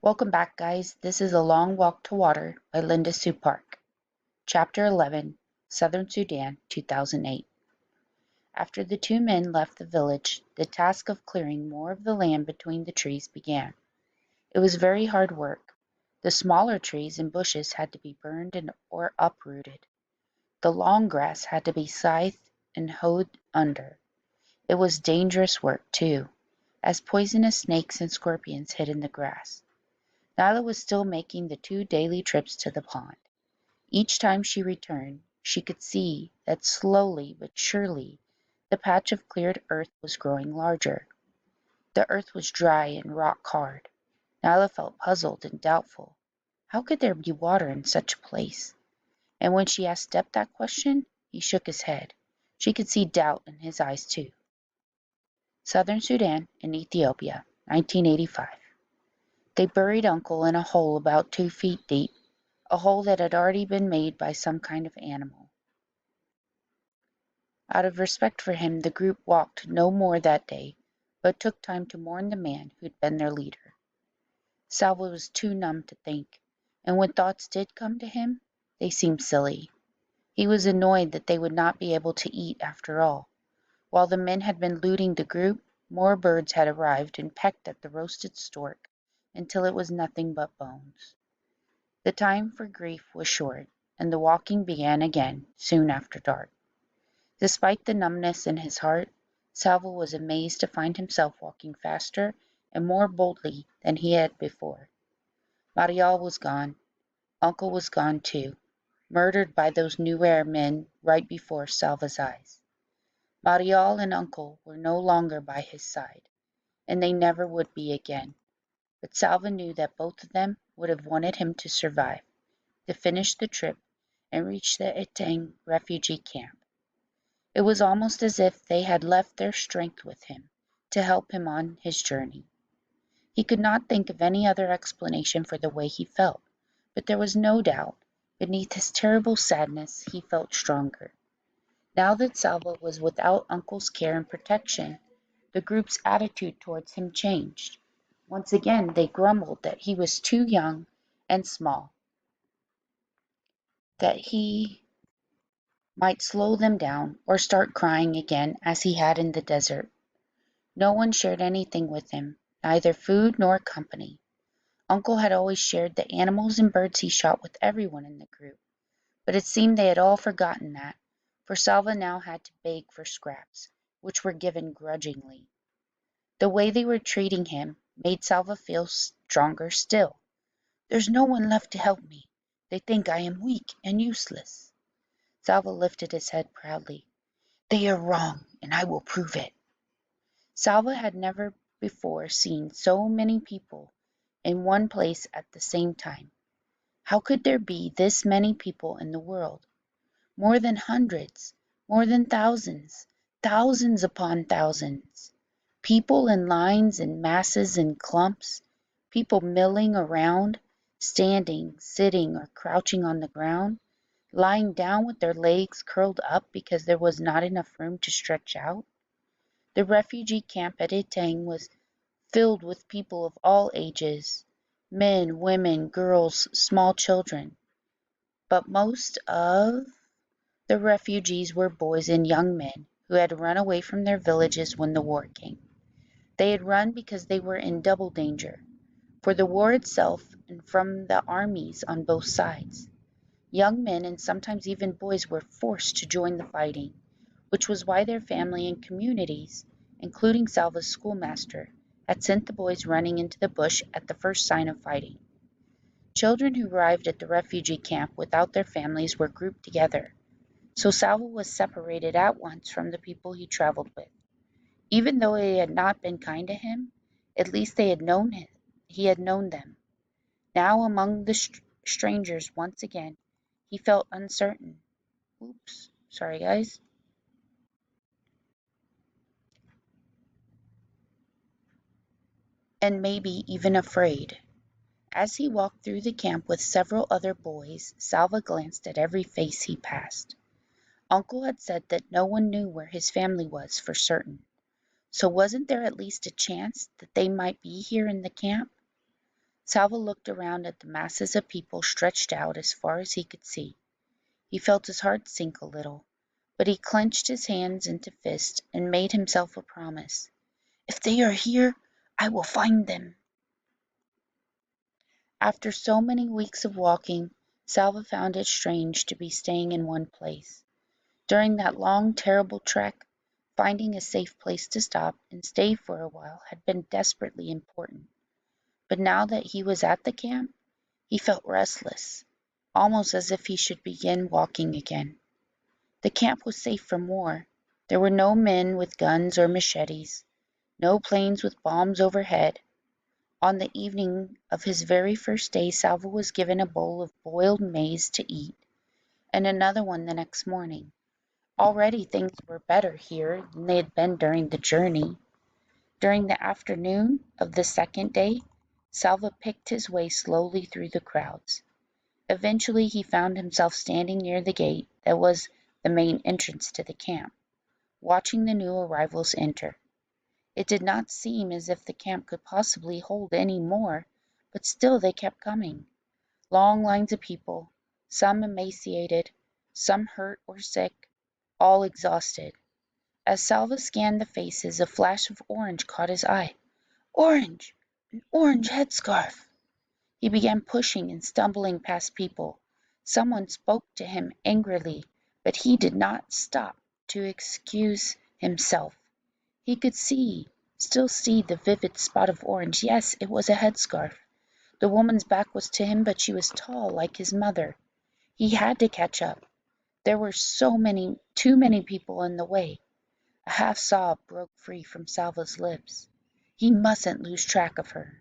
Welcome back, guys. This is A Long Walk to Water by Linda Sue Park. Chapter 11, Southern Sudan, 2008. After the two men left the village, the task of clearing more of the land between the trees began. It was very hard work. The smaller trees and bushes had to be burned or uprooted. The long grass had to be scythed and hoed under. It was dangerous work, too, as poisonous snakes and scorpions hid in the grass. Nyla was still making the 2 daily trips to the pond. Each time she returned, she could see that slowly but surely the patch of cleared earth was growing larger. The earth was dry and rock hard. Nyla felt puzzled and doubtful. How could there be water in such a place? And when she asked Depp that question, he shook his head. She could see doubt in his eyes too. Southern Sudan and Ethiopia, 1985. They buried Uncle in a hole about 2 feet deep, a hole that had already been made by some kind of animal. Out of respect for him, the group walked no more that day, but took time to mourn the man who'd been their leader. Salva was too numb to think, and when thoughts did come to him, they seemed silly. He was annoyed that they would not be able to eat after all. While the men had been looting the group, more birds had arrived and pecked at the roasted stork until it was nothing but bones. The time for grief was short, and the walking began again soon after dark. Despite the numbness in his heart, Salvo was amazed to find himself walking faster and more boldly than he had before. Marial was gone. Uncle was gone too, murdered by those Nuer men right before Salva's eyes. Marial and Uncle were no longer by his side, and they never would be again. But Salva knew that both of them would have wanted him to survive, to finish the trip and reach the Eteng refugee camp. It was almost as if they had left their strength with him to help him on his journey. He could not think of any other explanation for the way he felt, but there was no doubt, beneath his terrible sadness he felt stronger. Now that Salva was without Uncle's care and protection, the group's attitude towards him changed. Once again they grumbled that he was too young and small, that he might slow them down or start crying again as he had in the desert. No one shared anything with him, neither food nor company. Uncle had always shared the animals and birds he shot with everyone in the group, but it seemed they had all forgotten that, for Salva now had to beg for scraps, which were given grudgingly. The way they were treating him made Salva feel stronger still. There's no one left to help me. They think I am weak and useless. Salva lifted his head proudly. They are wrong, and I will prove it. Salva had never before seen so many people in one place at the same time. How could there be this many people in the world? More than hundreds, more than thousands, thousands upon thousands. People in lines and masses and clumps, people milling around, standing, sitting, or crouching on the ground, lying down with their legs curled up because there was not enough room to stretch out. The refugee camp at Eteng was filled with people of all ages, men, women, girls, small children. But most of the refugees were boys and young men who had run away from their villages when the war came. They had run because they were in double danger, for the war itself and from the armies on both sides. Young men and sometimes even boys were forced to join the fighting, which was why their family and communities, including Salva's schoolmaster, had sent the boys running into the bush at the first sign of fighting. Children who arrived at the refugee camp without their families were grouped together, so Salva was separated at once from the people he traveled with. Even though they had not been kind to him, at least they had known him. He had known them. Now among the strangers once again, he felt uncertain. Oops, sorry guys. And maybe even afraid. As he walked through the camp with several other boys, Salva glanced at every face he passed. Uncle had said that no one knew where his family was for certain. So wasn't there at least a chance that they might be here in the camp? Salvo looked around at the masses of people stretched out as far as he could see. He felt his heart sink a little, but he clenched his hands into fists and made himself a promise. "If they are here, I will find them." After so many weeks of walking, Salvo found it strange to be staying in one place. During that long, terrible trek, finding a safe place to stop and stay for a while had been desperately important. But now that he was at the camp, he felt restless, almost as if he should begin walking again. The camp was safe from war. There were no men with guns or machetes, no planes with bombs overhead. On the evening of his very first day Salvo was given a bowl of boiled maize to eat, and another one the next morning. Already things were better here than they had been during the journey. During the afternoon of the second day, Salvo picked his way slowly through the crowds. Eventually he found himself standing near the gate that was the main entrance to the camp, watching the new arrivals enter. It did not seem as if the camp could possibly hold any more, but still they kept coming. Long lines of people, some emaciated, some hurt or sick, all exhausted. As Salvo scanned the faces, a flash of orange caught his eye. Orange! An orange headscarf! He began pushing and stumbling past people. Someone spoke to him angrily, but he did not stop to excuse himself. He could still see the vivid spot of orange. Yes, it was a headscarf. The woman's back was to him, but she was tall like his mother. He had to catch up. There were too many people in the way. A half sob broke free from Salvo's lips. He mustn't lose track of her.